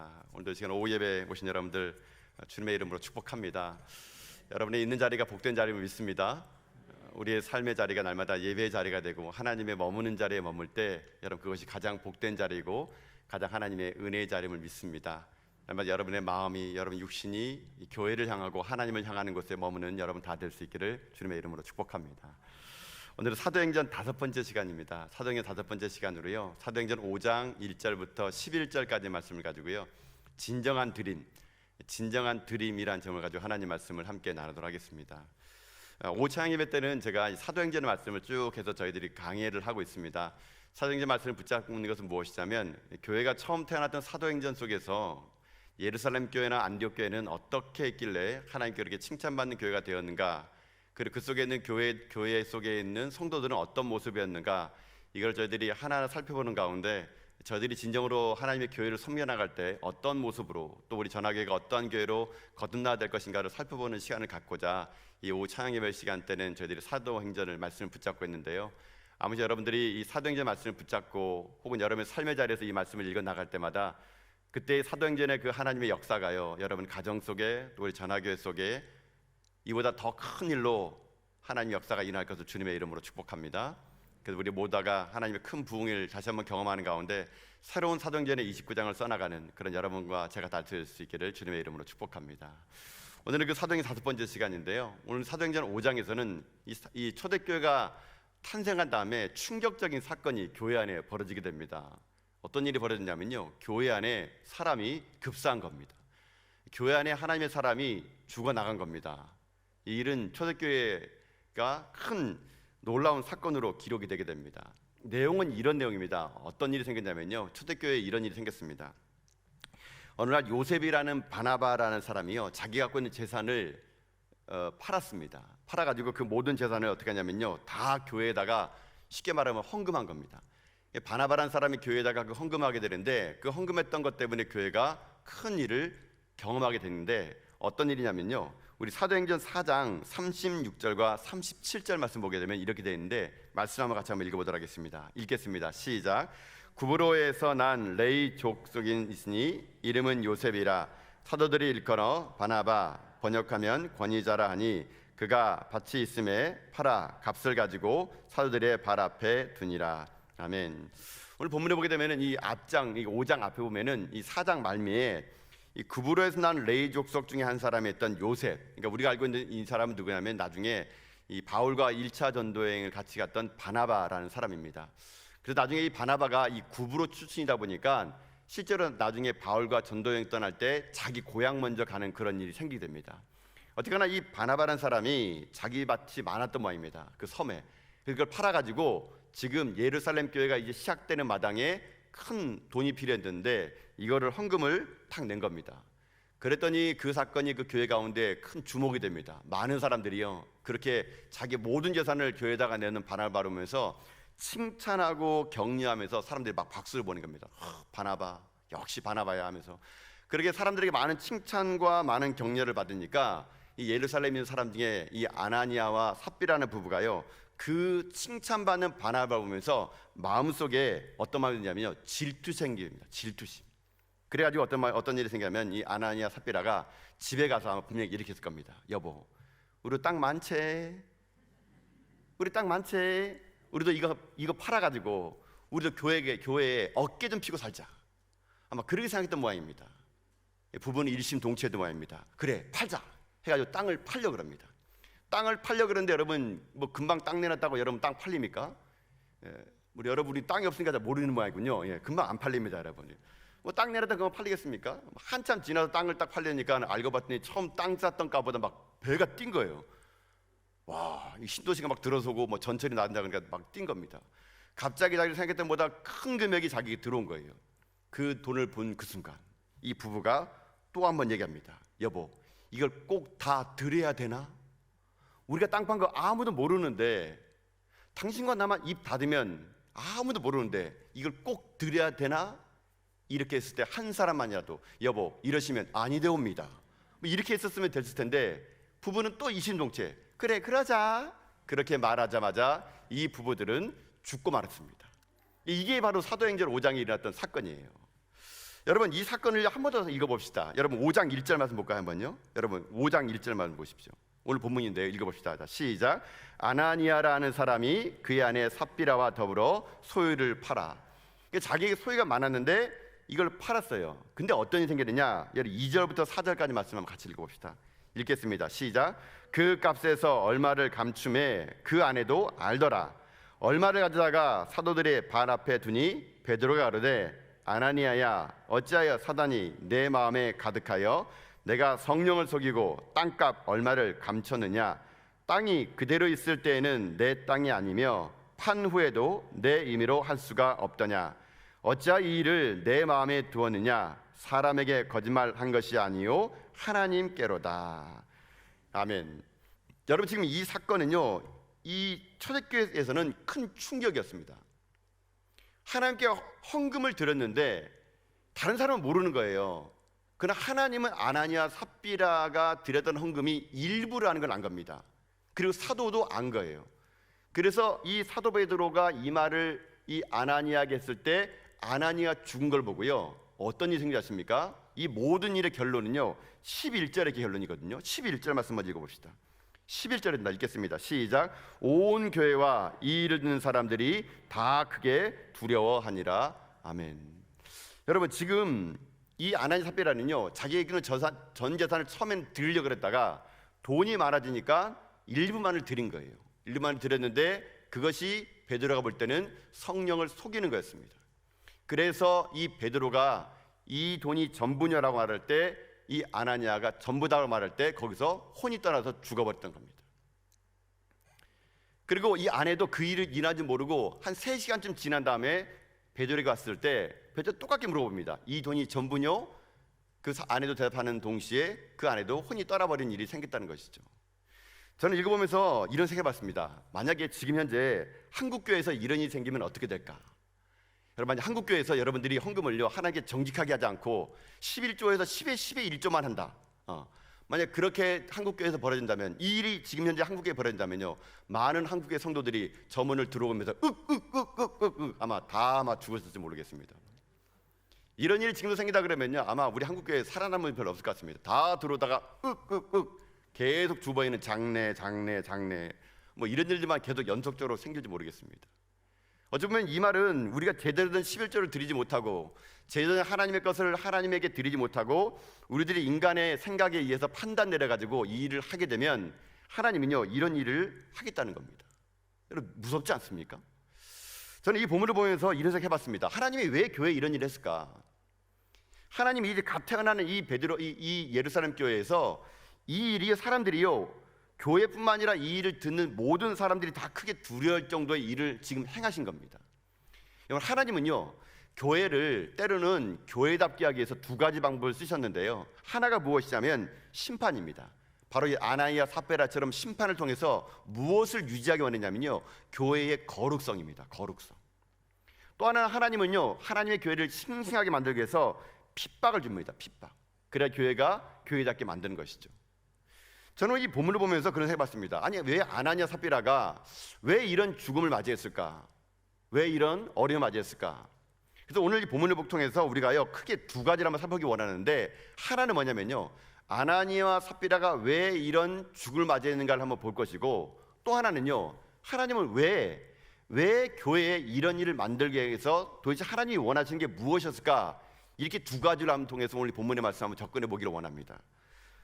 축복합니다. 오늘도 시간 오후 예배 오신 여러분들 주님의 이름으로 축복합니다. 여러분이 있는 자리가 복된 자리를 믿습니다. 우리의 삶의 자리가 날마다 예배의 자리가 되고 하나님의 머무는 자리에 머물 때 여러분 그것이 가장 복된 자리이고 가장 하나님의 은혜의 자리임을 믿습니다. 날마다 여러분의 마음이 여러분 육신이 이 교회를 향하고 하나님을 향하는 곳에 머무는 여러분 다 될 수 있기를 주님의 이름으로 축복합니다. 오늘은 사도행전 5번째 시간입니다. 사도행전 5번째 시간으로요, 사도행전 5장 1절부터 11절까지 말씀을 가지고요, 진정한 드림이란 제목을 가지고 하나님 말씀을 함께 나누도록 하겠습니다. 5차 예배 때는 제가 사도행전의 말씀을 쭉 해서 저희들이 강의를 하고 있습니다. 사도행전 말씀을 붙잡는 것은 무엇이냐면, 교회가 처음 태어났던 사도행전 속에서 예루살렘 교회나 안디옥 교회는 어떻게 했길래 하나님께 그렇게 칭찬받는 교회가 되었는가, 그리고 그 속에 있는 교회 속에 있는 성도들은 어떤 모습이었는가, 이걸 저희들이 하나하나 살펴보는 가운데 저희들이 진정으로 하나님의 교회를 섬겨나갈 때 어떤 모습으로, 또 우리 전화교회가 어떠한 교회로 거듭나야 될 것인가를 살펴보는 시간을 갖고자 이 오후 찬양 예배 시간 때는 저희들이 사도행전을 말씀을 붙잡고 있는데요, 아무쪼 여러분들이 이 사도행전 말씀을 붙잡고 혹은 여러분의 삶의 자리에서 이 말씀을 읽어 나갈 때마다 그때 사도행전의 그 하나님의 역사가요, 여러분 가정 속에 또 우리 전화교회 속에 이보다 더 큰 일로 하나님의 역사가 일어날 것을 주님의 이름으로 축복합니다. 그래서 우리 모두가 하나님의 큰 부흥을 다시 한번 경험하는 가운데 새로운 사도행전의 29장을 써나가는 그런 여러분과 제가 다 될 수 있기를 주님의 이름으로 축복합니다. 오늘은 그 사도행전 5번째 시간인데요, 오늘 사도행전 5장에서는 이 초대교회가 탄생한 다음에 충격적인 사건이 교회 안에 벌어지게 됩니다. 어떤 일이 벌어졌냐면요, 교회 안에 사람이 급사한 겁니다. 교회 안에 하나님의 사람이 죽어나간 겁니다. 이 일은 초대교회가 큰 놀라운 사건으로 기록이 되게 됩니다. 내용은 이런 내용입니다. 어떤 일이 생겼냐면요, 초대교회에 이런 일이 생겼습니다. 어느 날 요셉이라는 바나바라는 사람이요, 자기 갖고 있는 재산을 팔았습니다. 팔아가지고 그 모든 재산을 어떻게 하냐면요, 다 교회에다가 쉽게 말하면 헌금한 겁니다. 바나바라는 사람이 교회에다가 그 헌금하게 되는데, 그 헌금했던 것 때문에 교회가 큰 일을 경험하게 됐는데, 어떤 일이냐면요, 우리 사도행전 4장 36절과 37절 말씀 보게 되면 이렇게 되어 있는데, 말씀 한번 읽어보도록 하겠습니다. 읽겠습니다. 시작. 구브로에서 난 레위 족속인 있으니 이름은 요셉이라, 사도들이 일컬어 바나바, 번역하면 권위자라 하니, 그가 밭이 있음에 팔아 값을 가지고 사도들의 발 앞에 두니라. 아멘. 오늘 본문에 보게 되면 이 앞장, 이 5장 앞에 보면은 이 4장 말미에 이 구브로에서 난 레위 족속 중에 한 사람이었던 요셉, 그러니까 우리가 알고 있는 이 사람은 누구냐면 나중에 이 바울과 1차 전도여행을 같이 갔던 바나바라는 사람입니다. 그래서 나중에 이 바나바가 이 구브로 출신이다 보니까 실제로 나중에 바울과 전도여행 떠날 때 자기 고향 먼저 가는 그런 일이 생기게 됩니다. 어쨌거나 이 바나바라는 사람이 자기 밭이 많았던 모양입니다. 그 섬에. 그걸 팔아가지고 지금 예루살렘 교회가 이제 시작되는 마당에 큰 돈이 필요했는데 이거를 헌금을 탁 낸 겁니다. 그랬더니 그 사건이 그 교회 가운데 큰 주목이 됩니다. 많은 사람들이요, 그렇게 자기 모든 재산을 교회에다가 내는 바나바를 보면서 칭찬하고 격려하면서 사람들이 막 박수를 보는 겁니다. 바나바, 역시 바나바야 하면서. 그렇게 사람들에게 많은 칭찬과 많은 격려를 받으니까 이 예루살렘에 있는 사람 중에 이 아나니아와 삽비라는 부부가요, 그 칭찬받는 바나바를 보면서 마음속에 어떤 마음이 드냐면요, 질투 생깁니다. 질투심. 그래가지고 어떤 일이 생기냐면 이 아나니아 삽비라가 집에 가서 아마 분명히 이렇게 했을 겁니다. 여보, 우리 땅 많지? 우리 땅 많지? 우리도 이거 팔아가지고 우리도 교회에 어깨 좀 피고 살자. 아마 그렇게 생각했던 모양입니다. 부부는 일심동체했던 모양입니다. 그래, 팔자 해가지고 땅을 팔려 그럽니다. 땅을 팔려 그러는데 여러분, 뭐 금방 땅 내놨다고 여러분 땅 팔립니까? 우리 땅이 없으니까 잘 모르는 모양이군요. 예, 금방 안 팔립니다, 여러분. 뭐 땅 내놨다 그만 팔리겠습니까? 한참 지나서 땅을 딱 팔려니까 알고 봤더니 처음 땅 쌌던 값보다 막 배가 뛴 거예요. 와, 이 신도시가 막 들어서고 뭐 전철이 나온다 그러니까 막 뛴 겁니다. 갑자기 자기가 생각했던 것보다 큰 금액이 자기에게 들어온 거예요. 그 돈을 본 그 순간 이 부부가 또 한 번 얘기합니다. 여보, 이걸 꼭 다 드려야 되나? 우리가 땅 판 거 아무도 모르는데, 당신과 나만 입 닫으면 아무도 모르는데 이걸 꼭 드려야 되나? 이렇게 했을 때 한 사람만이라도 여보 이러시면 아니되옵니다, 뭐 이렇게 했었으면 됐을 텐데, 부부는 또 이심동체, 그래 그러자, 그렇게 말하자마자 이 부부들은 죽고 말았습니다. 이게 바로 사도행전 5장에 일어났던 사건이에요. 여러분 이 사건을 한 번 더 읽어봅시다. 여러분 5장 1절 말씀 볼까요 한번요? 여러분 5장 1절 말씀 보십시오. 오늘 본문인데요. 읽어봅시다. 자, 시작. 아나니아라는 사람이 그의 아내 삽비라와 더불어 소유를 팔아. 자기에게 소유가 많았는데 이걸 팔았어요. 근데 어떤 일이 생겼느냐? 여러분 2절부터 4절까지 말씀 한번 같이 읽어봅시다. 읽겠습니다. 시작. 그 값에서 얼마를 감춤해 그 아내도 알더라. 얼마를 가져다가 사도들의 발 앞에 두니 베드로가 가로되 아나니아야 어찌하여 사단이 내 마음에 가득하여 내가 성령을 속이고 땅값 얼마를 감췄느냐? 땅이 그대로 있을 때에는 내 땅이 아니며 판 후에도 내 임의로 할 수가 없더냐? 어찌하여 이 일을 내 마음에 두었느냐? 사람에게 거짓말한 것이 아니요 하나님께로다. 아멘. 여러분 지금 이 사건은요, 이 초대교회에서는 큰 충격이었습니다. 하나님께 헌금을 드렸는데 다른 사람은 모르는 거예요. 그러나 하나님은 아나니아 삽비라가 드렸던 헌금이 일부라는 걸 안 겁니다. 그리고 사도도 안 거예요. 그래서 이 사도 베드로가 이 말을 이 아나니아에게 했을 때 아나니아가 죽은 걸 보고요, 어떤 일이 생기지 않습니까? 이 모든 일의 결론은요 11절의 결론이거든요. 11절 말씀 먼저 읽어봅시다. 11절입니다. 읽겠습니다. 시작. 온 교회와 이 일을 듣는 사람들이 다 크게 두려워하니라. 아멘. 여러분 지금 이 아나니아 삽비라는요 자기에게는 전 재산을 처음엔 드리려고 그랬다가 돈이 많아지니까 일부만을 드린 거예요. 일부만을 드렸는데 그것이 베드로가 볼 때는 성령을 속이는 거였습니다. 그래서 이 베드로가 이 돈이 전부냐라고 말할 때 이 아나니아가 전부다라고 말할 때 거기서 혼이 떠나서 죽어버렸던 겁니다. 그리고 이 아내도 그 일을 일하지 모르고 한 3시간쯤 지난 다음에 베드로가 왔을 때 베드로 똑같게 물어봅니다. 이 돈이 전부뇨? 그 아내도 대답하는 동시에 그 아내도 혼이 떠나버린 일이 생겼다는 것이죠. 저는 읽어보면서 이런 생각해봤습니다. 만약에 지금 현재 한국교회에서 이런 일이 생기면 어떻게 될까? 여러분 한국교회에서 여러분들이 헌금을요 하나님께 정직하게 하지 않고 11조에서 10의 1조만 한다. 만약 그렇게 한국교회에서 벌어진다면, 이 일이 지금 현재 한국교회에 벌어진다면요 많은 한국교회 성도들이 저 문을 들어오면서 아마 죽었을지 모르겠습니다. 이런 일이 지금도 생기다 그러면요 아마 우리 한국교회에 살아남은 별로 없을 것 같습니다. 다 들어오다가 계속 주보에는 장례 뭐 이런 일들만 계속 연속적으로 생길지 모르겠습니다. 어쩌면 이 말은 우리가 제대로 된 11조를 드리지 못하고 제대로 된 하나님의 것을 하나님에게 드리지 못하고 우리들이 인간의 생각에 의해서 판단 내려가지고 이 일을 하게 되면 하나님은요 이런 일을 하겠다는 겁니다. 여러분 무섭지 않습니까? 저는 이 본문을 보면서 이런 생각 해봤습니다. 하나님이 왜 교회에 이런 일을 했을까? 하나님이 이제 갓 태어나는 이 베드로 이 예루살렘 교회에서 이 일이 사람들이요 교회뿐만 아니라 이 일을 듣는 모든 사람들이 다 크게 두려울 정도의 일을 지금 행하신 겁니다. 하나님은요 교회를 때로는 교회답게 하기 위해서 2가지 방법을 쓰셨는데요, 하나가 무엇이냐면 심판입니다. 바로 이 아나니아 삽비라처럼 심판을 통해서 무엇을 유지하기 원했냐면요 교회의 거룩성입니다. 거룩성. 또 하나는 하나님은요 하나님의 교회를 싱싱하게 만들기 위해서 핍박을 줍니다. 핍박. 그래야 교회가 교회답게 만드는 것이죠. 저는 이 본문을 보면서 그런 생각해봤습니다. 아니 왜 아나니아 삽비라가 왜 이런 죽음을 맞이했을까? 왜 이런 어려움을 맞이했을까? 그래서 오늘 이 본문을 통해서 우리가요 크게 2가지를 한번 살펴보기 원하는데, 하나는 뭐냐면요 아나니아와 삽비라가 왜 이런 죽음을 맞이했는가를 한번 볼 것이고, 또 하나는요 하나님은 왜 교회에 이런 일을 만들게 해서 도대체 하나님이 원하시는 게 무엇이었을까? 이렇게 2가지를 한번 통해서 오늘 본문의 말씀 한번 접근해 보기를 원합니다.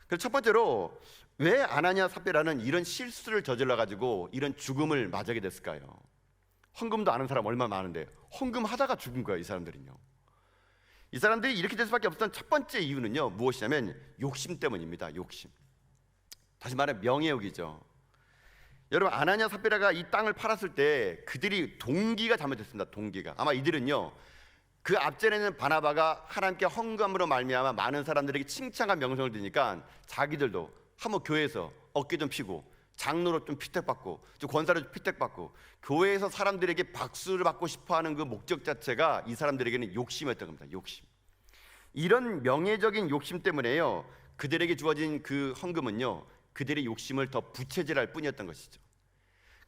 그래서 첫 번째로 왜 아나니아 삽비라는 이런 실수를 저질러 가지고 이런 죽음을 맞이하게 됐을까요? 헌금도 아는 사람 얼마나 많은데 헌금 하다가 죽은 거예요. 이 사람들은요. 이 사람들이 이렇게 될 수밖에 없었던 첫 번째 이유는요 무엇이냐면 욕심 때문입니다. 욕심. 다시 말해 명예욕이죠. 여러분 아나니아 삽비라가 이 땅을 팔았을 때 그들이 동기가 잘못됐습니다. 동기가. 아마 이들은요 그 앞전에는 바나바가 하나님께 헌금으로 말미암아 많은 사람들에게 칭찬과 명성을 드니까 자기들도 한번 교회에서 어깨 좀 피고 장로로 좀 피택받고 좀 권사로 좀 피택받고 교회에서 사람들에게 박수를 받고 싶어하는 그 목적 자체가 이 사람들에게는 욕심이었던 겁니다. 욕심. 이런 명예적인 욕심 때문에요 그들에게 주어진 그 헌금은요 그들의 욕심을 더 부채질할 뿐이었던 것이죠.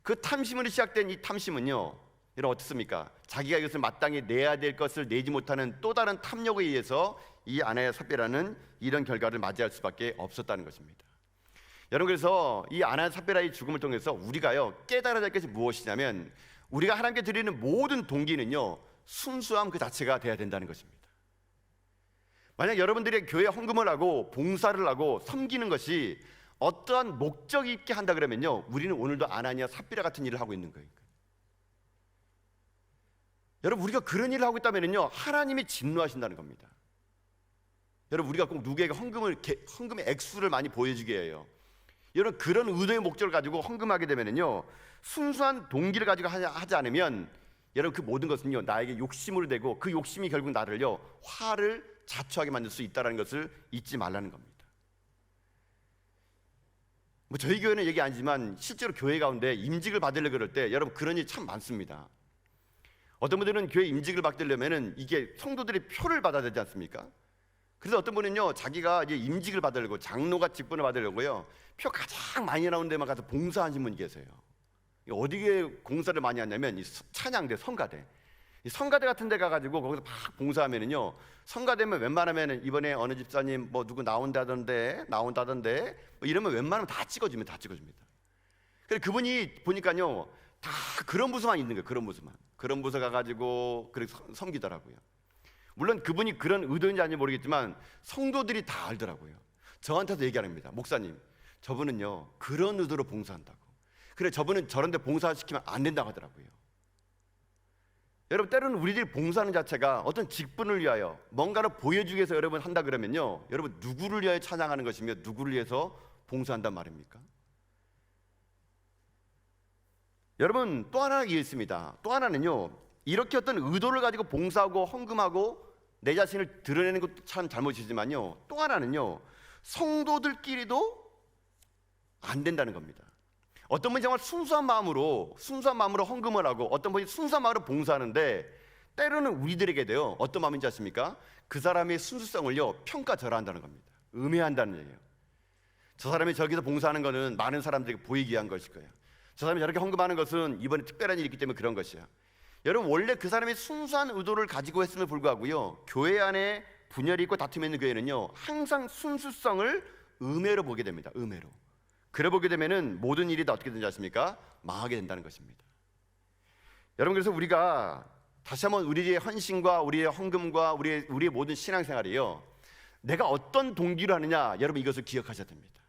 그 탐심으로 시작된 이 탐심은요 여러분 어떻습니까? 자기가 이것을 마땅히 내야 될 것을 내지 못하는 또 다른 탐욕에 의해서 이 아나니아 삽비라는 이런 결과를 맞이할 수밖에 없었다는 것입니다. 여러분, 그래서 이 아나니아 삽비라의 죽음을 통해서 우리가요 깨달아야 될 것이 무엇이냐면, 우리가 하나님께 드리는 모든 동기는요 순수함 그 자체가 돼야 된다는 것입니다. 만약 여러분들이 교회 헌금을 하고 봉사를 하고 섬기는 것이 어떠한 목적이 있게 한다 그러면요, 우리는 오늘도 아나니아 삽비라 같은 일을 하고 있는 거예요. 여러분, 우리가 그런 일을 하고 있다면요 하나님이 진노하신다는 겁니다. 여러분, 우리가 꼭 누구에게 헌금의 액수를 많이 보여주게 해요. 여러분, 그런 의도의 목적을 가지고 헌금하게 되면요 순수한 동기를 가지고 하지 않으면 여러분 그 모든 것은요 나에게 욕심으로 되고, 그 욕심이 결국 나를요 화를 자초하게 만들 수 있다는 것을 잊지 말라는 겁니다. 뭐 저희 교회는 얘기 아니지만 실제로 교회 가운데 임직을 받으려고 그럴 때 여러분 그런 일이 참 많습니다. 어떤 분들은 교회 임직을 받으려면은 이게 성도들이 표를 받아야 되지 않습니까? 그래서 어떤 분은요 자기가 이제 임직을 받으려고, 장로가 직분을 받으려고요 표 가장 많이 나오는 데만 가서 봉사하신 분이 계세요. 어디에 공사를 많이 하냐면 이 찬양대, 성가대, 이 성가대 같은 데 가가지고 거기서 막 봉사하면은요, 성가대면 웬만하면은 이번에 어느 집사님 뭐 누구 나온다던데 뭐 이러면 웬만하면 다 찍어줍니다. 그래서 그분이 보니까요 다 그런 부서만 있는 거예요. 그런 부서 가가지고 그렇게 섬기더라고요. 물론 그분이 그런 의도인지 아닌지 모르겠지만 성도들이 다 알더라고요. 저한테도 얘기합니다. 목사님, 저분은요 그런 의도로 봉사한다고. 그래, 저분은 저런 데 봉사시키면 안 된다고 하더라고요. 여러분, 때로는 우리들이 봉사하는 자체가 어떤 직분을 위하여 뭔가를 보여주기 위해서 여러분 한다 그러면요, 여러분 누구를 위하여 찬양하는 것이며 누구를 위해서 봉사한단 말입니까? 여러분, 또 하나 있습니다. 또 하나는요, 이렇게 어떤 의도를 가지고 봉사하고 헌금하고 내 자신을 드러내는 것도 참 잘못이지만요, 또 하나는요 성도들끼리도 안 된다는 겁니다. 어떤 분이 정말 순수한 마음으로 헌금을 하고, 어떤 분이 순수한 마음으로 봉사하는데 때로는 우리들에게도요 어떤 마음인지 아십니까? 그 사람의 순수성을요 평가절하한다는 겁니다. 음해한다는 얘기예요. 저 사람이 저기서 봉사하는 것은 많은 사람들에게 보이기 위한 것일 거예요. 저 사람이 저렇게 헌금하는 것은 이번에 특별한 일이 있기 때문에 그런 것이야. 여러분, 원래 그 사람이 순수한 의도를 가지고 했음에 불구하고요, 교회 안에 분열이 있고 다툼이 있는 교회는요 항상 순수성을 음해로 보게 됩니다. 음해로. 그래 보게 되면은 모든 일이 다 어떻게 되는지 아십니까? 망하게 된다는 것입니다. 여러분, 그래서 우리가 다시 한번 우리의 헌신과 우리의 헌금과 우리의 모든 신앙생활이요, 내가 어떤 동기로 하느냐, 여러분 이것을 기억하셔야 됩니다.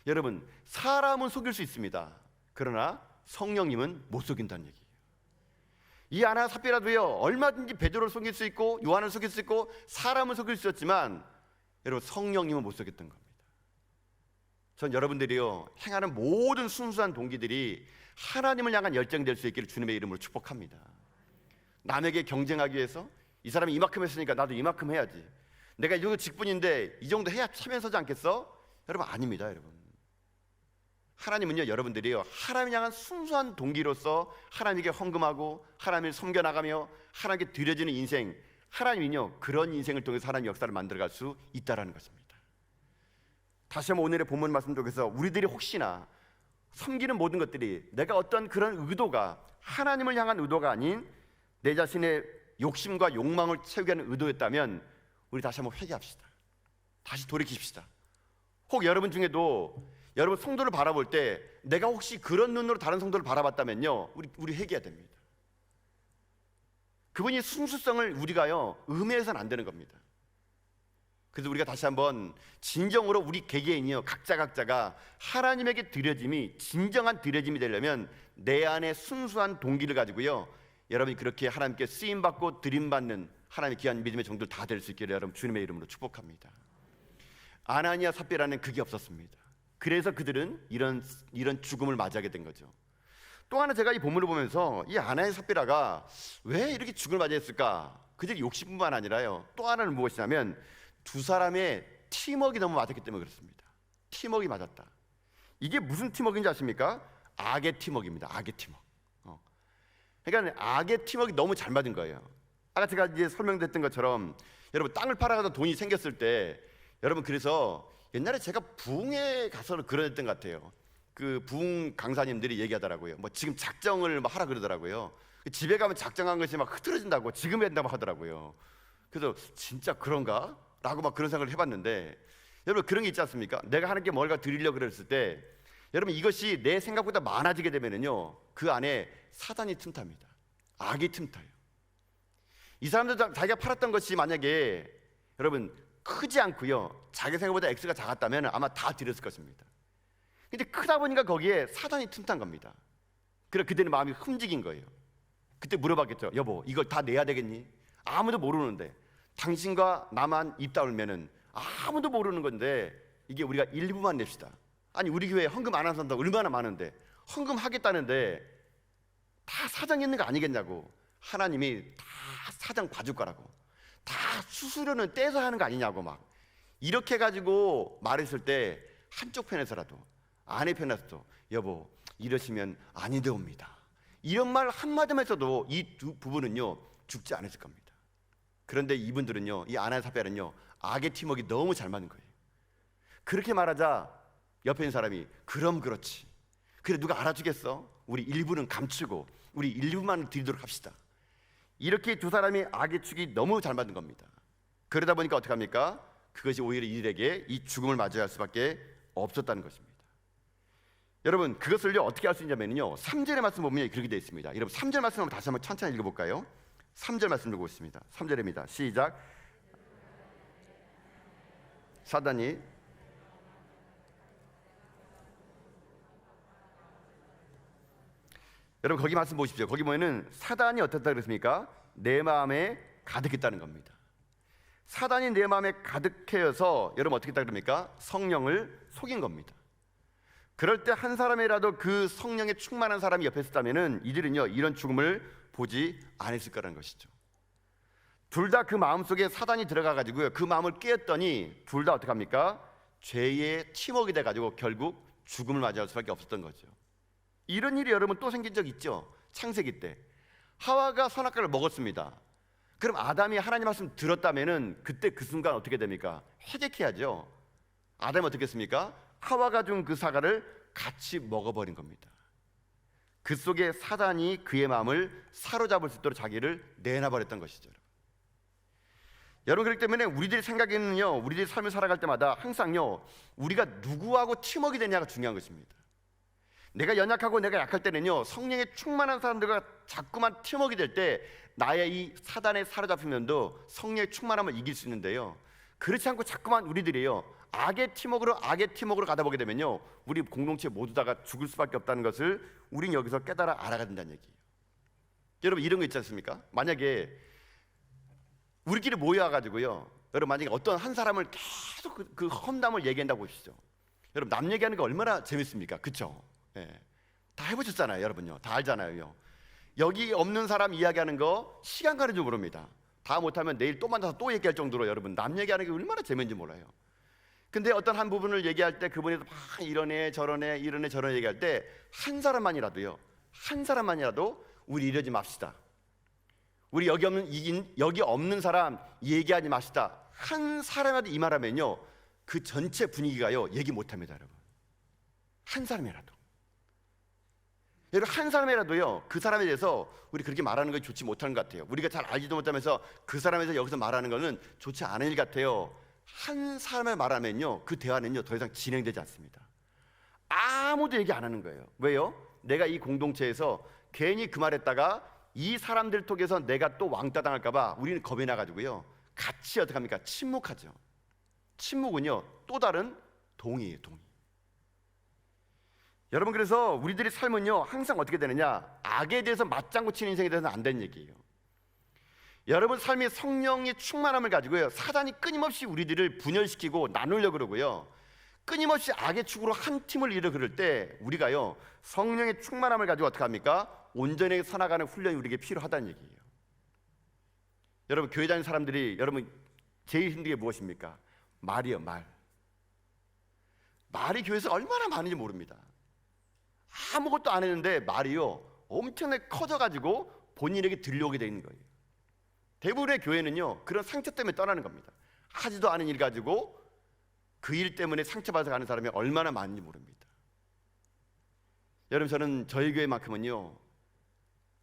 여러분, 사람은 속일 수 있습니다. 그러나 성령님은 못 속인다는 얘기예요. 이 아나니아 삽비라도요 얼마든지 베드로를 속일 수 있고 요한을 속일 수 있고 사람을 속일 수 있었지만 여러분 성령님은 못 속였던 겁니다. 전 여러분들이요 행하는 모든 순수한 동기들이 하나님을 향한 열정이 될 수 있기를 주님의 이름으로 축복합니다. 남에게 경쟁하기 위해서 이 사람이 이만큼 했으니까 나도 이만큼 해야지, 내가 이 정도 직분인데 이 정도 해야 차면서지 않겠어? 여러분, 아닙니다. 여러분, 하나님은요 여러분들이요 하나님을 향한 순수한 동기로서 하나님께 헌금하고 하나님을 섬겨나가며 하나님께 드려지는 인생, 하나님은요 그런 인생을 통해서 하나님의 역사를 만들어갈 수 있다는 것입니다. 다시 한번 오늘의 본문 말씀 속에서 우리들이 혹시나 섬기는 모든 것들이 내가 어떤 그런 의도가 하나님을 향한 의도가 아닌 내 자신의 욕심과 욕망을 채우게 하는 의도였다면 우리 다시 한번 회개합시다. 다시 돌이키십시다. 혹 여러분 중에도 여러분 성도를 바라볼 때 내가 혹시 그런 눈으로 다른 성도를 바라봤다면요 우리 회개해야 됩니다. 그분이 순수성을 우리가요 음해해서는 안 되는 겁니다. 그래서 우리가 다시 한번 진정으로 우리 개개인이요 각자가 하나님에게 드려짐이 진정한 드려짐이 되려면 내 안에 순수한 동기를 가지고요 여러분이 그렇게 하나님께 쓰임받고 드림받는 하나님의 귀한 믿음의 종들 다 될 수 있기를 여러분 주님의 이름으로 축복합니다. 아나니아 삽비라는 그게 없었습니다. 그래서 그들은 이런 죽음을 맞이하게 된 거죠. 또 하나 제가 이 본문을 보면서 이 아나니아 삽비라가 왜 이렇게 죽음을 맞이했을까? 그들이 욕심뿐만 아니라요 또 하나는 무엇이냐면 두 사람의 팀워크가 너무 맞았기 때문에 그렇습니다. 팀워크가 맞았다. 이게 무슨 팀워크인지 아십니까? 악의 팀워크입니다. 악의 팀워크. 그러니까 악의 팀워크가 너무 잘 맞은 거예요. 아까 제가 이제 설명드렸던 것처럼 여러분 땅을 팔아가지고 돈이 생겼을 때 여러분 그래서 옛날에 제가 부흥에 가서 그랬던 것 같아요. 그 부흥 강사님들이 얘기하더라고요. 뭐 지금 작정을 뭐 하라 그러더라고요. 집에 가면 작정한 것이 막 흐트러진다고 지금 한다고 하더라고요. 그래서 진짜 그런가? 라고 막 그런 생각을 해봤는데, 여러분 그런 게 있지 않습니까? 내가 하나님께 뭔가 드리려고 그랬을 때 여러분 이것이 내 생각보다 많아지게 되면은요, 그 안에 사단이 틈탑니다. 악이 틈타요. 이 사람들 자기가 팔았던 것이 만약에 여러분 크지 않고요, 자기 생각보다 X가 작았다면 아마 다 드렸을 것입니다. 근데 크다 보니까 거기에 사단이 틈탄 겁니다. 그래서 그때는 마음이 흠직인 거예요. 그때 물어봤겠죠. 여보, 이걸 다 내야 되겠니? 아무도 모르는데, 당신과 나만 입 다물면은 아무도 모르는 건데 이게 우리가 일부만 냅시다. 아니 우리 교회에 헌금 안 하는 사람도 얼마나 많은데 헌금 하겠다는데 다 사정 있는 거 아니겠냐고. 하나님이 다 사정 봐줄 거라고, 다 수수료는 떼서 하는 거 아니냐고 막 이렇게 가지고 말했을 때 한쪽 편에서라도, 아내 편에서도 여보 이러시면 아니 되옵니다, 이런 말 한마디만 했어도 이 두 부부는요 죽지 않았을 겁니다. 그런데 이분들은요, 이 아내 사별은요 악의 팀워크가 너무 잘 맞는 거예요. 그렇게 말하자 옆에 있는 사람이 그럼 그렇지, 그래 누가 알아주겠어? 우리 일부는 감추고 우리 일부만 드리도록 합시다. 이렇게 두 사람이 악의 축이 너무 잘 맞는 겁니다. 그러다 보니까 어떻게 합니까? 그것이 오히려 이들에게 이 죽음을 맞이할 수밖에 없었다는 것입니다. 여러분 그것을요 어떻게 할 수 있냐면요, 3절의 말씀 보면 그렇게 되어 있습니다. 여러분 3절 말씀 한번 다시 한번 천천히 읽어볼까요? 3절 말씀 읽고 있습니다. 3절입니다. 시작. 사단이 여러분 거기 말씀 보십시오. 거기 보면은 사단이 어떻다 그랬습니까? 내 마음에 가득했다는 겁니다. 사단이 내 마음에 가득해서 여러분 어떻게 했다 그럽니까? 성령을 속인 겁니다. 그럴 때 한 사람이라도 그 성령에 충만한 사람이 옆에 있었다면은 이들은요 이런 죽음을 보지 않았을 거라는 것이죠. 둘 다 그 마음속에 사단이 들어가 가지고요 그 마음을 깨었더니 둘 다 어떻게 합니까? 죄의 팀워크가 돼 가지고 결국 죽음을 맞이할 수밖에 없었던 거죠. 이런 일이 여러분 또 생긴 적 있죠. 창세기 때 하와가 선악과를 먹었습니다. 그럼 아담이 하나님 말씀 들었다면은 그때 그 순간 어떻게 됩니까? 회개해야죠. 아담이 어떻게 했습니까? 하와가 준 그 사과를 같이 먹어버린 겁니다. 그 속에 사단이 그의 마음을 사로잡을 수 있도록 자기를 내놔버렸던 것이죠. 여러분 그렇기 때문에 우리들의 생각에는요, 우리들의 삶을 살아갈 때마다 항상요 우리가 누구하고 팀워크가 되냐가 중요한 것입니다. 내가 연약하고 내가 약할 때는요 성령에 충만한 사람들과 자꾸만 팀워크가 될 때 나의 이 사단에 사로잡히면도 성령의 충만함을 이길 수 있는데요, 그렇지 않고 자꾸만 우리들이요 악의 팀워크로 가다 보게 되면요 우리 공동체 모두 다가 죽을 수밖에 없다는 것을 우린 여기서 깨달아 알아가야 된다는 얘기예요. 여러분 이런 거 있지 않습니까? 만약에 우리끼리 모여가지고요, 여러분 만약에 어떤 한 사람을 계속 그 험담을 얘기한다고 보시죠. 여러분 남 얘기하는 게 얼마나 재밌습니까? 그렇죠? 예. 다 해보셨잖아요. 여러분요 다 알잖아요. 여기 없는 사람 이야기하는 거 시간 가는 줄 모릅니다. 다 못하면 내일 또 만나서 또 얘기할 정도로 여러분 남 얘기하는 게 얼마나 재밌는지 몰라요. 근데 어떤 한 부분을 얘기할 때 그분이 막 이러네 저러네 얘기할 때 한 사람만이라도 우리 이러지 맙시다, 우리 여기 없는 사람 얘기하지 맙시다, 한 사람이라도 이 말하면요 그 전체 분위기가요 얘기 못합니다. 여러분 한 사람이라도, 여러분 한 사람이라도요 그 사람에 대해서 우리 그렇게 말하는 거 좋지 못하는 것 같아요. 우리가 잘 알지도 못하면서 그 사람에 대해서 여기서 말하는 거는 좋지 않은 일 같아요. 한 사람을 말하면요 그 대화는요 더 이상 진행되지 않습니다. 아무도 얘기 안 하는 거예요. 왜요? 내가 이 공동체에서 괜히 그 말했다가 이 사람들 통해서 내가 또 왕따 당할까 봐 우리는 겁이 나가지고요 같이 어떻게 합니까? 침묵하죠. 침묵은요 또 다른 동의예요. 동의. 여러분 그래서 우리들의 삶은요 항상 어떻게 되느냐, 악에 대해서 맞장구 치는 인생에 대해서는 안 되는 얘기예요. 여러분 삶의 성령의 충만함을 가지고요 사단이 끊임없이 우리들을 분열시키고 나누려고 그러고요 끊임없이 악의 축으로 한 팀을 이뤄 그럴 때 우리가요 성령의 충만함을 가지고 어떻게 합니까? 온전히 서나가는 훈련이 우리에게 필요하다는 얘기예요. 여러분 교회 다니는 사람들이 여러분 제일 힘든 게 무엇입니까? 말이요. 말이 교회에서 얼마나 많은지 모릅니다. 아무것도 안 했는데 말이요 엄청나게 커져가지고 본인에게 들려오게 되는 거예요. 대부분의 교회는요 그런 상처 때문에 떠나는 겁니다. 하지도 않은 일 가지고 그 일 때문에 상처받아 가는 사람이 얼마나 많은지 모릅니다. 여러분 저는 저희 교회만큼은요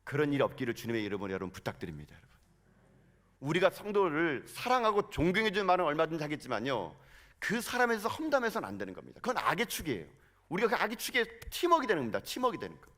그런 일이 없기를 주님의 이름으로 여러분 부탁드립니다. 여러분, 우리가 성도를 사랑하고 존경해 주는 말은 얼마든지 하겠지만요, 그 사람에서 험담해서는 안 되는 겁니다. 그건 악의 축이에요. 우리가 그 악의 축에 팀워크 되는 겁니다. 팀워크 되는 거.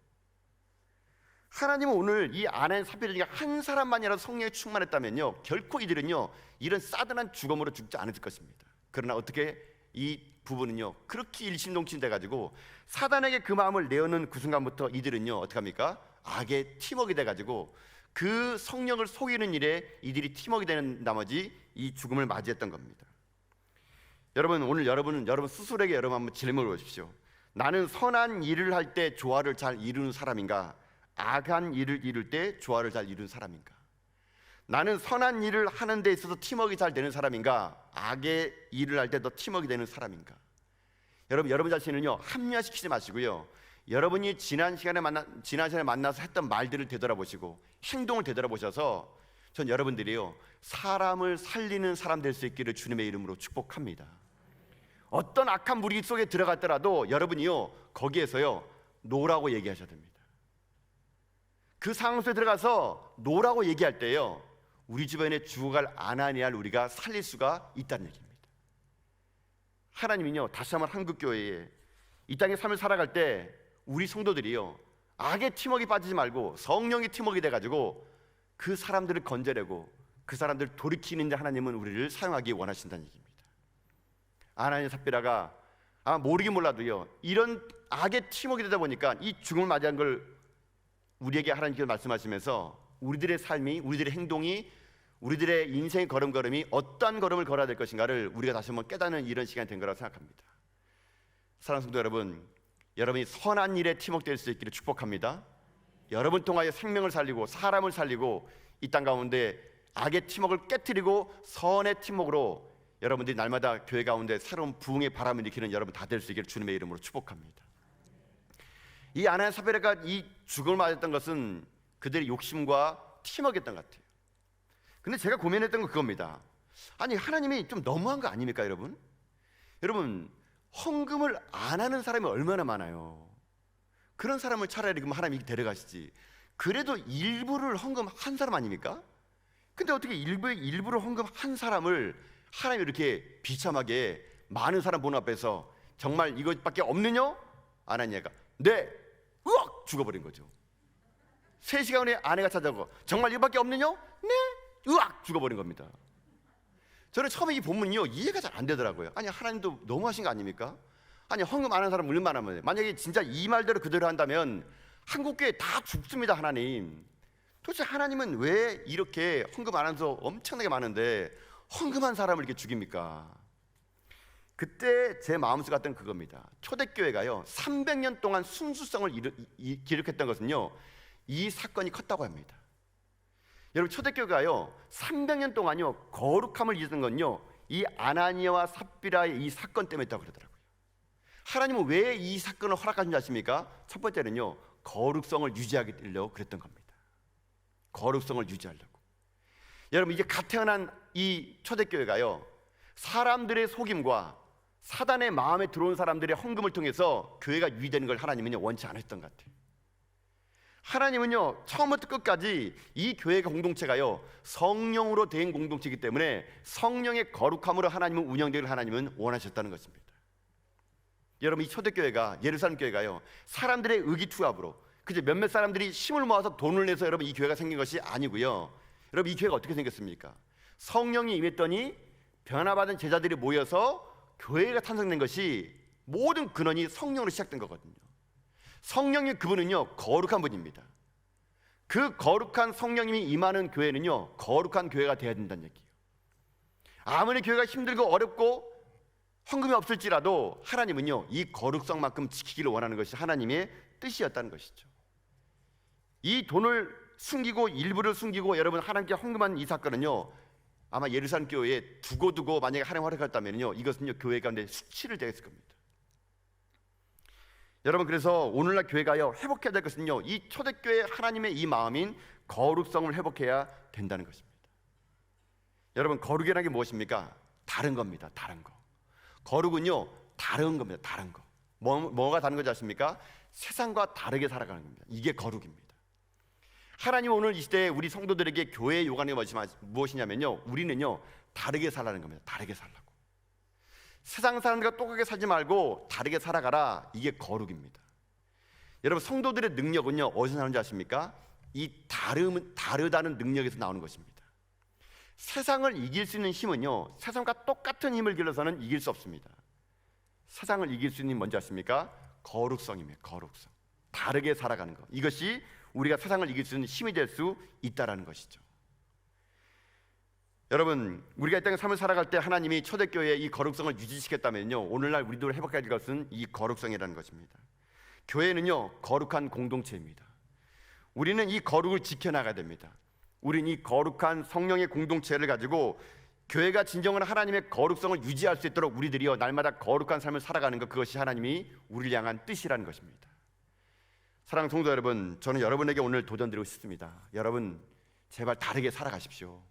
하나님은 오늘 이 아나니아 삽비라 중에 한 사람만이라도 성령에 충만했다면요, 결코 이들은요 이런 싸늘한 죽음으로 죽지 않을 것입니다. 그러나 어떻게 이 부부는요 그렇게 일심동침 돼가지고 사단에게 그 마음을 내어놓은 그 순간부터 이들은요 어떻게 합니까? 악의 팀워크 돼가지고 그 성령을 속이는 일에 이들이 팀워크 되는 나머지 이 죽음을 맞이했던 겁니다. 여러분, 오늘 여러분 스스로에게 여러분 한번 질문을 보십시오. 나는 선한 일을 할 때 조화를 잘 이루는 사람인가? 악한 일을 이룰 때 조화를 잘 이루는 사람인가? 나는 선한 일을 하는 데 있어서 팀워크가 잘 되는 사람인가? 악의 일을 할 때 더 팀워크가 되는 사람인가? 여러분 자신은요 합리화시키지 마시고요, 여러분이 지난 시간에 만나서 했던 말들을 되돌아보시고 행동을 되돌아보셔서 전 여러분들이요 사람을 살리는 사람 될 수 있기를 주님의 이름으로 축복합니다. 어떤 악한 무리 속에 들어갔더라도 여러분이요 거기에서요 노라고 얘기하셔야 됩니다. 그 상황 속에 들어가서 노라고 얘기할 때요 우리 주변에 죽어갈 아나니아를 우리가 살릴 수가 있다는 얘기입니다. 하나님은요 다시 한번 한국교회에 이 땅의 삶을 살아갈 때 우리 성도들이요 악의 팀워크에 빠지지 말고 성령의 팀워크가 돼가지고 그 사람들을 건져내고 그 사람들을 돌이키는 데 하나님은 우리를 사용하기 원하신다는 얘기입니다. 아나니아 삽비라가 아마 모르긴 몰라도요 이런 악의 팀워크가 되다 보니까 이 죽음을 맞이한 걸 우리에게 하나님께서 말씀하시면서 우리들의 삶이, 우리들의 행동이, 우리들의 인생의 걸음걸음이 어떠한 걸음을 걸어야 될 것인가를 우리가 다시 한번 깨닫는 이런 시간이 된 거라고 생각합니다. 사랑하는 성도 여러분, 여러분이 선한 일에 팀워크될 수 있기를 축복합니다. 여러분 통하여 생명을 살리고 사람을 살리고 이 땅 가운데 악의 팀워크를 깨트리고 선의 팀워크로 여러분들이 날마다 교회 가운데 새로운 부흥의 바람을 일으키는 여러분 다 될 수 있기를 주님의 이름으로 축복합니다. 이 아나니아 삽비라가 이 죽음을 맞았던 것은 그들의 욕심과 팀워크였던 것 같아요. 근데 제가 고민했던 건 그겁니다. 아니 하나님이 좀 너무한 거 아닙니까 여러분? 여러분 헌금을 안 하는 사람이 얼마나 많아요. 그런 사람을 차라리 그럼 하나님이 데려가시지. 그래도 일부를 헌금한 사람 아닙니까? 근데 어떻게 일부러 헌금한 사람을 하나님이 이렇게 비참하게 많은 사람 보는 앞에서 정말 이것밖에 없느냐? 아나니아가 네! 으악! 죽어버린 거죠. 3시간 후에 아내가 찾아오고 정말 이거밖에 없느냐? 네! 으악! 죽어버린 겁니다. 저는 처음에 이 본문이요 이해가 잘 안 되더라고요. 아니 하나님도 너무하신 거 아닙니까? 아니 헌금 안 하는 사람 얼마나 많아요. 만약에 진짜 이 말대로 그대로 한다면 한국교회 다 죽습니다. 하나님 도대체 하나님은 왜 이렇게 헌금 안 하는 사람 엄청나게 많은데 헌금한 사람을 이렇게 죽입니까? 그때 제 마음속에 갔던 그겁니다. 초대교회가요 300년 동안 순수성을 기록했던 것은요 이 사건이 컸다고 합니다. 여러분 초대교회가요 300년 동안요 거룩함을 잊은 건요 이 아나니아와 삽비라의 이 사건 때문에 있다고 그러더라고요. 하나님은 왜 이 사건을 허락하신지 아십니까? 첫 번째는요 거룩성을 유지하려고 그랬던 겁니다. 거룩성을 유지하려고. 여러분 이제 갓 태어난 이 초대교회가요 사람들의 속임과 사단의 마음에 들어온 사람들의 헌금을 통해서 교회가 유지되는 걸 하나님은요 원치 않으셨던 것 같아요. 하나님은요 처음부터 끝까지 이 교회가 공동체가요 성령으로 된 공동체이기 때문에 성령의 거룩함으로 하나님은 운영되기를 하나님은 원하셨다는 것입니다. 여러분 이 초대교회가 예루살렘 교회가요 사람들의 의기투합으로 그저 몇몇 사람들이 힘을 모아서 돈을 내서 여러분 이 교회가 생긴 것이 아니고요. 여러분 이 교회가 어떻게 생겼습니까? 성령이 임했더니 변화받은 제자들이 모여서 교회가 탄생된 것이 모든 근원이 성령으로 시작된 거거든요. 성령의 그분은요 거룩한 분입니다. 그 거룩한 성령님이 임하는 교회는요 거룩한 교회가 되어야 된다는 얘기예요. 아무리 교회가 힘들고 어렵고 헌금이 없을지라도 하나님은요 이 거룩성만큼 지키기를 원하는 것이 하나님의 뜻이었다는 것이죠. 이 돈을 숨기고 일부를 숨기고 여러분 하나님께 헌금한 이 사건은요 아마 예루살렘 교회에 두고두고 만약에 하나님 허락했다면요 이것은요 교회 가운데 수치를 대했을 겁니다. 여러분 그래서 오늘날 교회가요 회복해야 될 것은요 이 초대교회 하나님의 이 마음인 거룩성을 회복해야 된다는 것입니다. 여러분 거룩이라는 게 무엇입니까? 다른 겁니다. 다른 거. 거룩은요 다른 겁니다. 다른 거. 뭐가 다른 건지 아십니까? 세상과 다르게 살아가는 겁니다. 이게 거룩입니다. 하나님 오늘 이 시대에 우리 성도들에게 교회의 요구하는 게 무엇이냐면요, 우리는요 다르게 살라는 겁니다. 다르게 살라고. 세상 사람들과 똑같게 살지 말고 다르게 살아가라. 이게 거룩입니다. 여러분, 성도들의 능력은요 어디서 나오는지 아십니까? 이 다르다는 능력에서 나오는 것입니다. 세상을 이길 수 있는 힘은요 세상과 똑같은 힘을 길러서는 이길 수 없습니다. 세상을 이길 수 있는 힘 뭔지 아십니까? 거룩성입니다. 거룩성. 다르게 살아가는 것, 이것이 우리가 세상을 이길 수 있는 힘이 될 수 있다라는 것이죠. 여러분, 우리가 이 땅에 삶을 살아갈 때 하나님이 초대교회의 이 거룩성을 유지시켰다면요 오늘날 우리도 회복해야 될 것은 이 거룩성이라는 것입니다. 교회는요 거룩한 공동체입니다. 우리는 이 거룩을 지켜나가야 됩니다. 우리는 이 거룩한 성령의 공동체를 가지고 교회가 진정한 하나님의 거룩성을 유지할 수 있도록 우리들이요 날마다 거룩한 삶을 살아가는 것, 그것이 하나님이 우리를 향한 뜻이라는 것입니다. 사랑하는 성도 여러분, 저는 여러분에게 오늘 도전드리고 싶습니다. 여러분, 제발 다르게 살아가십시오.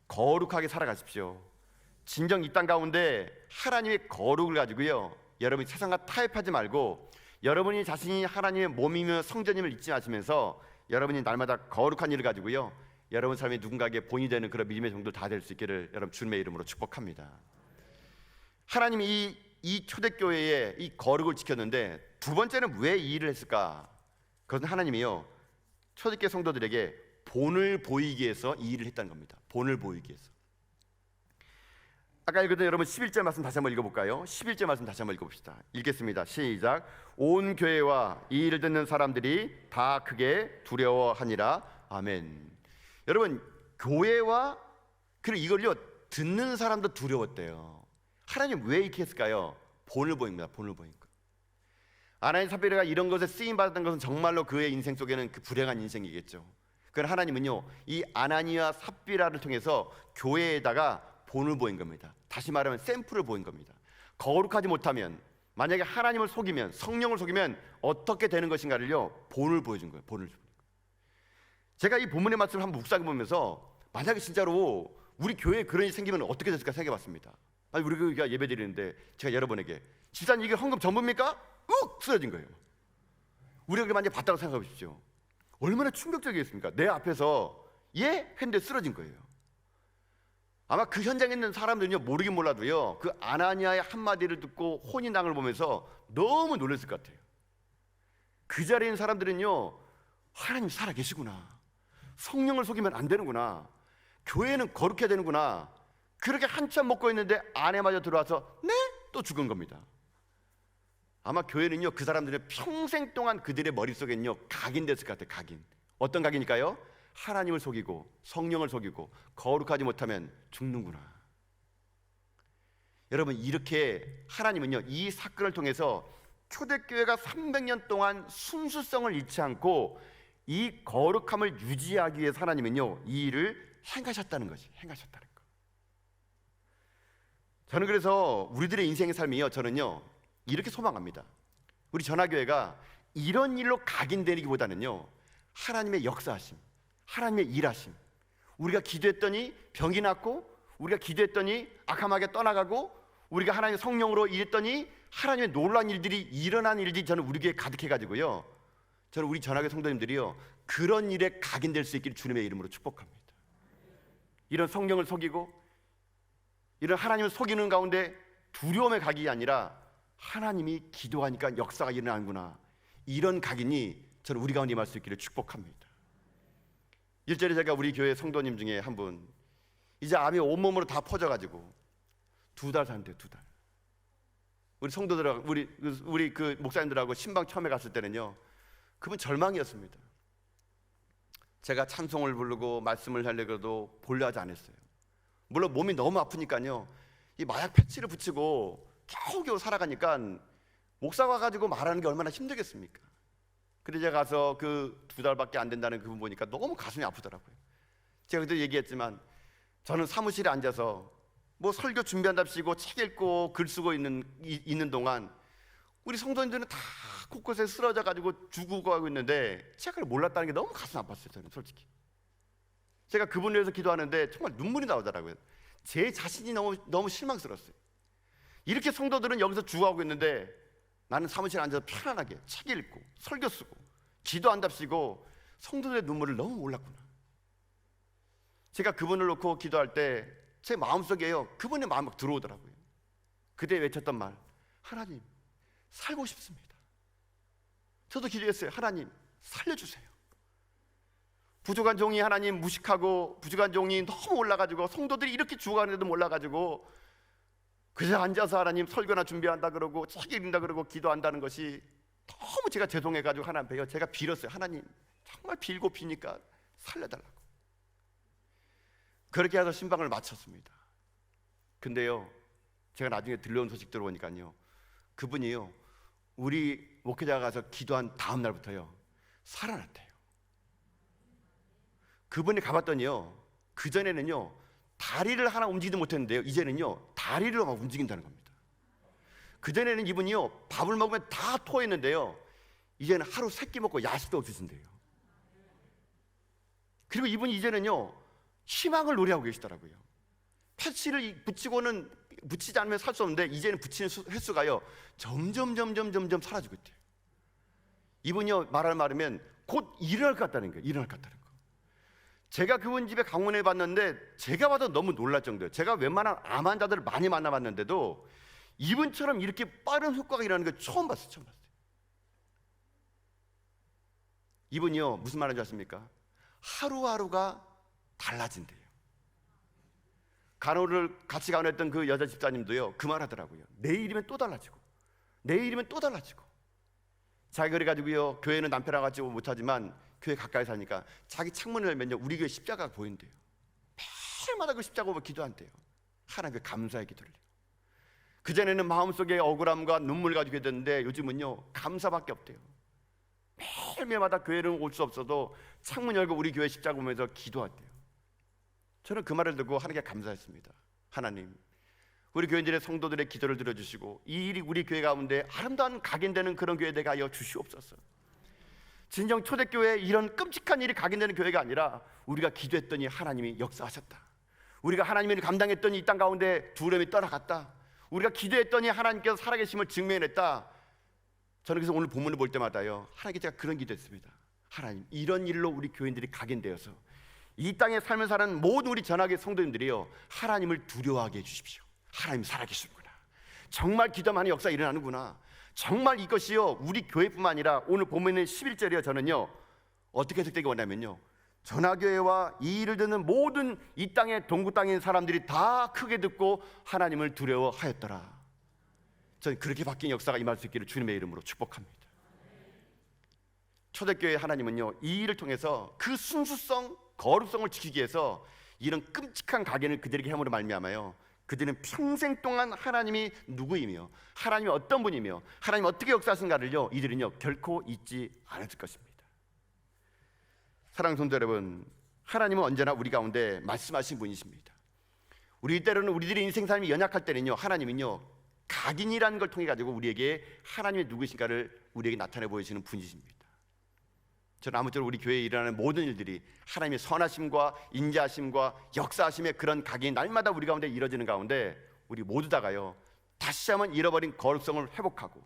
거룩하게 살아가십시오. 진정 이 땅 가운데 하나님의 거룩을 가지고요 여러분이 세상과 타협하지 말고, 여러분이 자신이 하나님의 몸이며 성전임을 잊지 마시면서 여러분이 날마다 거룩한 일을 가지고요 여러분 삶이 누군가에게 본이 되는 그런 믿음의 정도 다 될 수 있기를 여러분 주님의 이름으로 축복합니다. 하나님이 이 초대교회의 이 거룩을 지켰는데 두 번째는 왜 이 일을 했을까? 그것은 하나님이요 초대교회 성도들에게 본을 보이기 위해서 이 일을 했다는 겁니다. 본을 보이기 위해서. 아까 읽었던 여러분 11절 말씀 다시 한번 읽어볼까요? 11절 말씀 다시 한번 읽어봅시다. 읽겠습니다. 시작. 온 교회와 이 일을 듣는 사람들이 다 크게 두려워하니라. 아멘. 여러분, 교회와 그리고 이걸요 듣는 사람도 두려웠대요. 하나님 왜 이렇게 했을까요? 본을 보입니다. 본을 보니까. 아나니 삽비라가 이런 것에 쓰임 받았던 것은 정말로 그의 인생 속에는 그 불행한 인생이겠죠. 그러나 하나님은요 이 아나니와 삽비라를 통해서 교회에다가 본을 보인 겁니다. 다시 말하면 샘플을 보인 겁니다. 거룩하지 못하면, 만약에 하나님을 속이면, 성령을 속이면 어떻게 되는 것인가를요 본을 보여준 거예요. 본을. 제가 이 본문의 말씀을 한번 묵상해 보면서 만약에 진짜로 우리 교회에 그런 일이 생기면 어떻게 됐을까 생각해 봤습니다. 아니, 우리 교회가 예배 드리는데 제가 여러분에게 집사님 이게 헌금 전부입니까? 쓰러진 거예요. 우리가 만약에 봤다고 생각해 보십시오. 얼마나 충격적이겠습니까? 내 앞에서 예? 했는데 쓰러진 거예요. 아마 그 현장에 있는 사람들은요 모르긴 몰라도요 그 아나니아의 한마디를 듣고 혼인당을 보면서 너무 놀랐을 것 같아요. 그 자리에 있는 사람들은요 하나님 살아계시구나, 성령을 속이면 안 되는구나, 교회는 거룩해야 되는구나, 그렇게 한참 먹고 있는데 아내마저 들어와서 네? 또 죽은 겁니다. 아마 교회는요 그 사람들의 평생 동안 그들의 머릿속에는요 각인됐을 것 같아요. 각인. 어떤 각인일까요? 하나님을 속이고 성령을 속이고 거룩하지 못하면 죽는구나. 여러분, 이렇게 하나님은요 이 사건을 통해서 초대교회가 300년 동안 순수성을 잃지 않고 이 거룩함을 유지하기 위해서 하나님은요 이 일을 행하셨다는 것이, 행하셨다는 것. 저는 그래서 우리들의 인생의 삶이요 저는요 이렇게 소망합니다. 우리 전화교회가 이런 일로 각인되기보다는요 하나님의 역사하심, 하나님의 일하심, 우리가 기도했더니 병이 낫고, 우리가 기도했더니 악함하게 떠나가고, 우리가 하나님의 성령으로 일했더니 하나님의 놀라운 일들이 일어난 일들이 저는 우리 교회에 가득해가지고요 저는 우리 전학의 성도님들이요 그런 일에 각인될 수 있기를 주님의 이름으로 축복합니다. 이런 성령을 속이고 이런 하나님을 속이는 가운데 두려움의 각이 아니라 하나님이 기도하니까 역사가 일어나는구나, 이런 각인이 저는 우리 가운데 임할 수 있기를 축복합니다. 일절에 제가 우리 교회 성도님 중에 한 분, 이제 암이 온몸으로 다 퍼져가지고 2달 산대요. 2달. 우리 성도들하고 우리 그 목사님들하고 신방 처음에 갔을 때는요 그분 절망이었습니다. 제가 찬송을 부르고 말씀을 하려고도 보려 하지 않았어요. 물론 몸이 너무 아프니까요 이 마약 패치를 붙이고 겨우겨우 살아가니까 목사가 가지고 말하는 게 얼마나 힘들겠습니까? 그래서 제가 가서 그 2달밖에 안 된다는 그분 보니까 너무 가슴이 아프더라고요. 제가 그때 얘기했지만 저는 사무실에 앉아서 뭐 설교 준비한답시고 책 읽고 글 쓰고 있는 동안 우리 성도님들은 다 곳곳에 쓰러져 가지고 죽고 하고 있는데 제가 그걸 몰랐다는 게 너무 가슴 아팠어요. 저는 솔직히 제가 그분을 위해서 기도하는데 정말 눈물이 나오더라고요. 제 자신이 너무 실망스러웠어요. 이렇게 성도들은 여기서 죽어가고 있는데 나는 사무실에 앉아서 편안하게 책 읽고 설교 쓰고 기도한답시고 성도들의 눈물을 너무 몰랐구나. 제가 그분을 놓고 기도할 때 제 마음속에요, 그분의 마음이 막 들어오더라고요. 그때 외쳤던 말, 하나님 살고 싶습니다. 저도 기도했어요. 하나님 살려주세요. 부족한 종이 하나님 무식하고, 부족한 종이 너무 올라가지고, 성도들이 이렇게 죽어가는데도 몰라가지고 그저 앉아서 하나님 설교나 준비한다 그러고 책 읽는다 그러고 기도한다는 것이 너무 제가 죄송해가지고 하나님 앞에 제가 빌었어요. 하나님 정말 빌고 비니까 살려달라고. 그렇게 해서 신방을 마쳤습니다. 근데요, 제가 나중에 들려온 소식 들어보니까요, 그분이요, 우리 목회자가 가서 기도한 다음 날부터요 살아났대요. 그분이 가봤더니요, 그전에는요 다리를 하나 움직이지 못했는데요, 이제는요 다리를 막 움직인다는 겁니다. 그전에는 이분이요 밥을 먹으면 다 토했는데요, 이제는 하루 3끼 먹고 야식도 없으신대요. 그리고 이분이 이제는요 희망을 노래하고 계시더라고요. 패치를 붙이지 않으면 살 수 없는데 이제는 붙이는 횟수가요 점점 사라지고 있대요. 이분이요 말을 말하면 곧 일어날 것 같다는 거예요. 일어날 것 같다는 거. 제가 그분 집에 강원해 봤는데 제가 봐도 너무 놀랄 정도예요. 제가 웬만한 암 환자들을 많이 만나봤는데도 이분처럼 이렇게 빠른 효과가 일어나는 걸 처음 봤어요. 처음 봤어요. 이분이요 무슨 말인지 아십니까? 하루하루가 달라진대요. 간호를 같이 간호했던 그 여자 집사님도요 그 말 하더라고요. 내일이면 또 달라지고, 내일이면 또 달라지고. 자기 그래가지고요 교회는 남편하고 같이 못하지만 교회 가까이 사니까 자기 창문을 열면요 우리 교회 십자가가 보인대요. 매일마다 그 십자가 보고 기도한대요. 하나님께 감사의 기도를 해요. 그전에는 마음속에 억울함과 눈물 가지고 있었는데 요즘은요 감사밖에 없대요. 매일매일마다 교회는 올 수 없어도 창문 열고 우리 교회 십자가 보면서 기도한대요. 저는 그 말을 듣고 하나님께 감사했습니다. 하나님, 우리 교인들의 성도들의 기도를 들어주시고 이 일이 우리 교회 가운데 아름다운 각인되는 그런 교회 되게 하여 주시옵소서. 진정 초대교회에 이런 끔찍한 일이 각인되는 교회가 아니라 우리가 기도했더니 하나님이 역사하셨다. 우리가 하나님을 감당했더니 이 땅 가운데 두려움이 떠나갔다. 우리가 기도했더니 하나님께서 살아계심을 증명했다. 저는 그래서 오늘 본문을 볼 때마다요 하나님께 제가 그런 기도했습니다. 하나님, 이런 일로 우리 교인들이 각인되어서 이 땅에 살면서 사는 모든 우리 전학의 성도님들이요 하나님을 두려워하게 해주십시오. 하나님 살아계시구나. 정말 기도하는 역사가 일어나는구나. 정말 이것이요 우리 교회뿐만 아니라 오늘 본문의 11절이요 저는요 어떻게 해석되기 원하면요 전하교회와 이 일을 듣는 모든 이 땅의 동구 땅에 있는 사람들이 다 크게 듣고 하나님을 두려워하였더라. 저는 그렇게 바뀐 역사가 임할 수 있기를 주님의 이름으로 축복합니다. 초대교회 하나님은요 이 일을 통해서 그 순수성, 거룩성을 지키기 위해서 이런 끔찍한 각인을 그들에게 함으로 말미암아요 그들은 평생 동안 하나님이 누구이며 하나님이 어떤 분이며 하나님이 어떻게 역사하신가를요 이들은요 결코 잊지 않았을 것입니다. 사랑하는 성도 여러분, 하나님은 언제나 우리 가운데 말씀하신 분이십니다. 우리 때로는 우리들의 인생 삶이 연약할 때는요 하나님은요 각인이라는 걸 통해 가지고 우리에게 하나님의 누구이신가를 우리에게 나타내 보여주시는 분이십니다. 저는 아무쪼록 우리 교회에 일어나는 모든 일들이 하나님의 선하심과 인자하심과 역사하심의 그런 각인이 날마다 우리 가운데 이루어지는 가운데 우리 모두 다가요 다시 한번 잃어버린 거룩성을 회복하고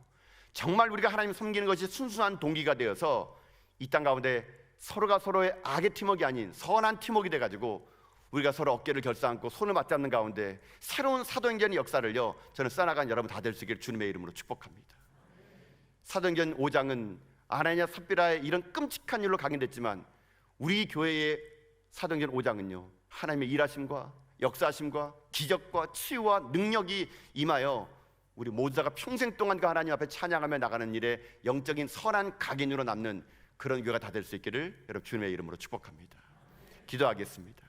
정말 우리가 하나님을 섬기는 것이 순수한 동기가 되어서 이 땅 가운데 서로가 서로의 악의 팀워크가 아닌 선한 팀워크가 돼가지고 우리가 서로 어깨를 결사안고 손을 맞잡는 가운데 새로운 사도행전의 역사를요 저는 써나간 여러분 다 될 수 있기를 주님의 이름으로 축복합니다. 사도행전 5장은 아나니아 삽비라의 이런 끔찍한 일로 각인됐지만 우리 교회의 사도행전 5장은요 하나님의 일하심과 역사하심과 기적과 치유와 능력이 임하여 우리 모두가 평생 동안 그 하나님 앞에 찬양하며 나가는 일에 영적인 선한 각인으로 남는 그런 교회가 다 될 수 있기를 여러분 주님의 이름으로 축복합니다. 기도하겠습니다.